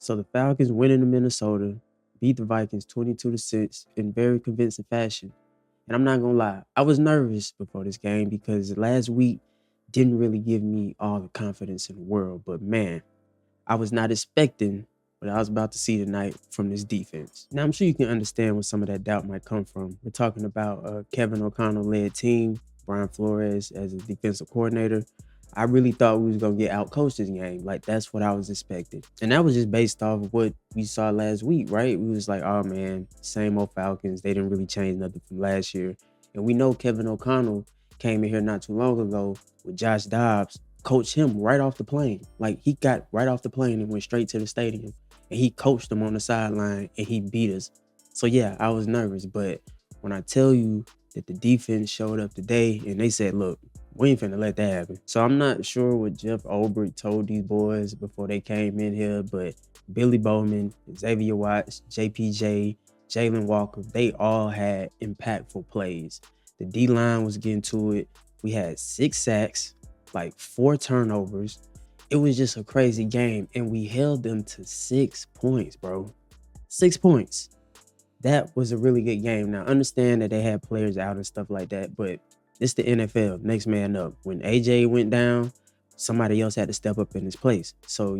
So the Falcons went into Minnesota, beat the Vikings 22-6 in very convincing fashion. And I'm not gonna lie, I was nervous before this game because last week didn't really give me all the confidence in the world. But man, I was not expecting what I was about to see tonight from this defense. Now, I'm sure you can understand where some of that doubt might come from. We're talking about a Kevin O'Connell-led team, Brian Flores as a defensive coordinator. I really thought we was going to get outcoached this game. Like, that's what I was expecting. And that was just based off of what we saw last week, right? We was like, oh, man, same old Falcons. They didn't really change nothing from last year. And we know Kevin O'Connell came in here not too long ago with Josh Dobbs, coached him right off the plane. Like, he got right off the plane and went straight to the stadium. And he coached them on the sideline and he beat us. So, yeah, I was nervous. But when I tell you that the defense showed up today and they said, look, we ain't finna let that happen. So I'm not sure what Jeff Ulbrich told these boys before they came in here, but Billy Bowman, Xavier Watts, JPJ, Jalen Walker, they all had impactful plays. The D-line was getting to it. We had 6 sacks, like 4 turnovers. It was just a crazy game, and we held them to 6 points, bro. 6 points. That was a really good game. Now, understand that they had players out and stuff like that, but it's the NFL, next man up. When AJ went down, somebody else had to step up in his place. So,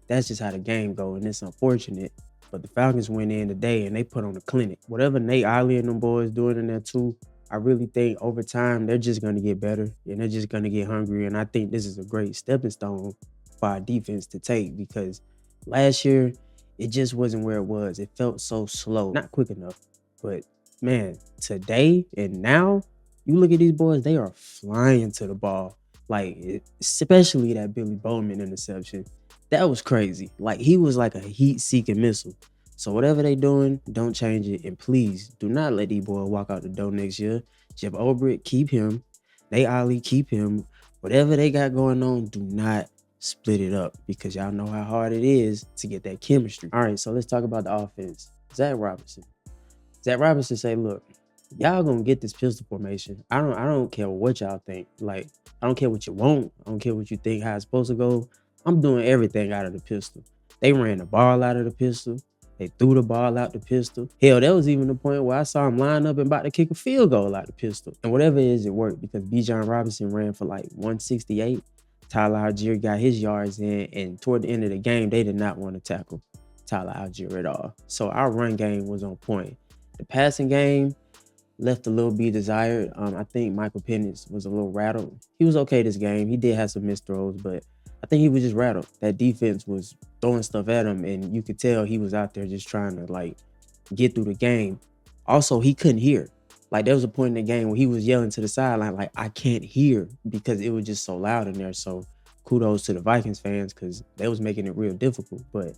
that's just how the game go, and it's unfortunate. But the Falcons went in today, and they put on a clinic. Whatever Nate Ollie and them boys doing in there too, I really think over time, they're just going to get better, and they're just going to get hungry. And I think this is a great stepping stone for our defense to take because last year, it just wasn't where it was. It felt so slow, not quick enough. But, man, today and now, you look at these boys, they are flying to the ball. Like, especially that Billy Bowman interception. That was crazy. Like, he was like a heat-seeking missile. So whatever they doing, don't change it. And please, do not let these boys walk out the door next year. Jeff Ulbrich, keep him. Nate Ollie, keep him. Whatever they got going on, do not split it up because y'all know how hard it is to get that chemistry. All right, so let's talk about the offense. Zach Robinson. Zach Robinson say, look, y'all gonna get this pistol formation. I don't care what y'all think. Like, I don't care what you want. I don't care what you think how it's supposed to go. I'm doing everything out of the pistol. They ran the ball out of the pistol. They threw the ball out the pistol. Hell, there was even the point where I saw him line up and about to kick a field goal out the pistol. And whatever it is, it worked because Bijan Robinson ran for like 168. Tyler Algier got his yards in, and toward the end of the game, they did not want to tackle Tyler Algier at all. So our run game was on point. The passing game left a little be desired. I think Michael Penix was a little rattled. He was okay this game. He did have some missed throws, but I think he was just rattled. That defense was throwing stuff at him, and you could tell he was out there just trying to like get through the game. Also, he couldn't hear. Like, there was a point in the game where he was yelling to the sideline, like, I can't hear because it was just so loud in there. So kudos to the Vikings fans because they was making it real difficult. But,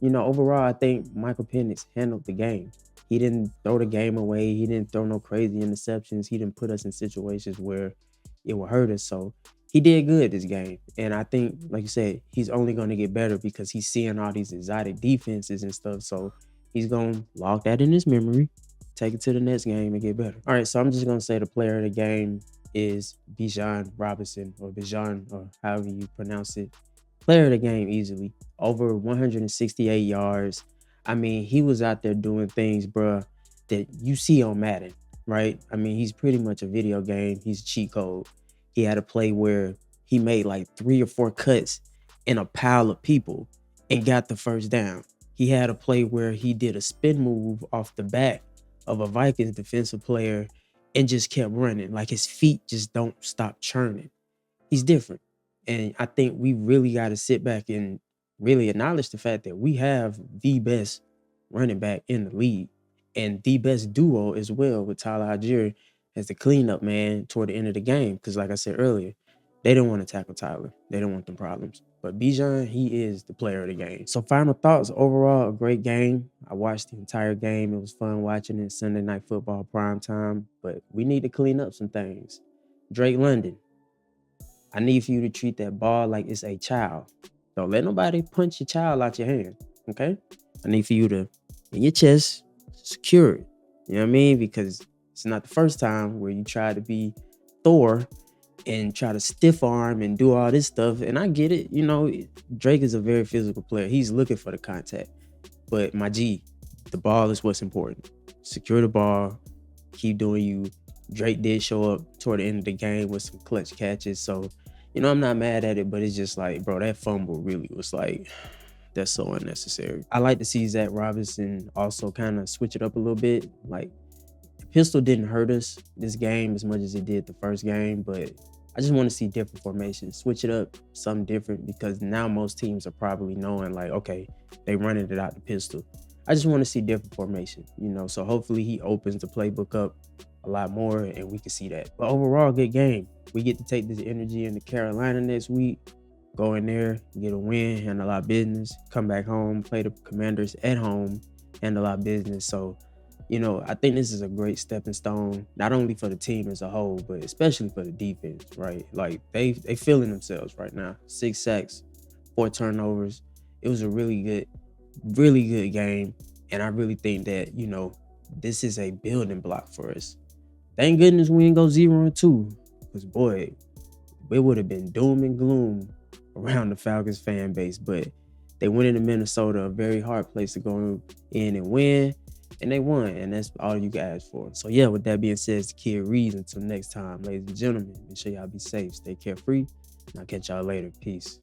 overall, I think Michael Penix handled the game. He didn't throw the game away. He didn't throw no crazy interceptions. He didn't put us in situations where it would hurt us. So he did good this game. And I think, like you said, he's only going to get better because he's seeing all these exotic defenses and stuff. So he's going to log that in his memory, take it to the next game and get better. All right, so I'm just going to say the player of the game is Bijan Robinson or Bijan or however you pronounce it. Player of the game easily. Over 168 yards. I mean, he was out there doing things, bruh, that you see on Madden, right? I mean, he's pretty much a video game. He's a cheat code. He had a play where he made like 3 or 4 cuts in a pile of people and got the first down. He had a play where he did a spin move off the back of a Vikings defensive player and just kept running. Like, his feet just don't stop churning. He's different. And I think we really got to sit back and really acknowledge the fact that we have the best running back in the league and the best duo as well with Tyler Algier as the cleanup man toward the end of the game. Because like I said earlier, they didn't want to tackle Tyler. They didn't want them problems. But Bijan, he is the player of the game. So final thoughts, overall, a great game. I watched the entire game. It was fun watching it. Sunday Night Football prime time. But we need to clean up some things. Drake London, I need for you to treat that ball like it's a child. Don't let nobody punch your child out your hand, okay? I need for you to, in your chest, secure it. You know what I mean? Because it's not the first time where you try to be Thor and try to stiff arm and do all this stuff. And I get it. Drake is a very physical player. He's looking for the contact. But my G, the ball is what's important. Secure the ball. Keep doing you. Drake did show up toward the end of the game with some clutch catches. So, I'm not mad at it, but it's just like, bro, that fumble really was like, that's so unnecessary. I like to see Zach Robinson also kind of switch it up a little bit. Like, the pistol didn't hurt us this game as much as it did the first game, but I just want to see different formations. Switch it up, something different, because now most teams are probably knowing, like, okay, they running it out the pistol. I just want to see different formation, so hopefully he opens the playbook up a lot more and we can see that. But overall, good game. We get to take this energy into Carolina next week, go in there, get a win, handle our business, come back home, play the Commanders at home, handle our business. So, I think this is a great stepping stone, not only for the team as a whole, but especially for the defense, right? Like, they feeling themselves right now. 6 sacks, 4 turnovers. It was a really good game. And I really think that, this is a building block for us. Thank goodness we didn't go 0-2. Because, boy, it would have been doom and gloom around the Falcons fan base. But they went into Minnesota, a very hard place to go in and win. And they won, and that's all you can ask for. So, yeah, with that being said, it's the Kid Ríez. Until next time, ladies and gentlemen, make sure y'all be safe, stay carefree, and I'll catch y'all later. Peace.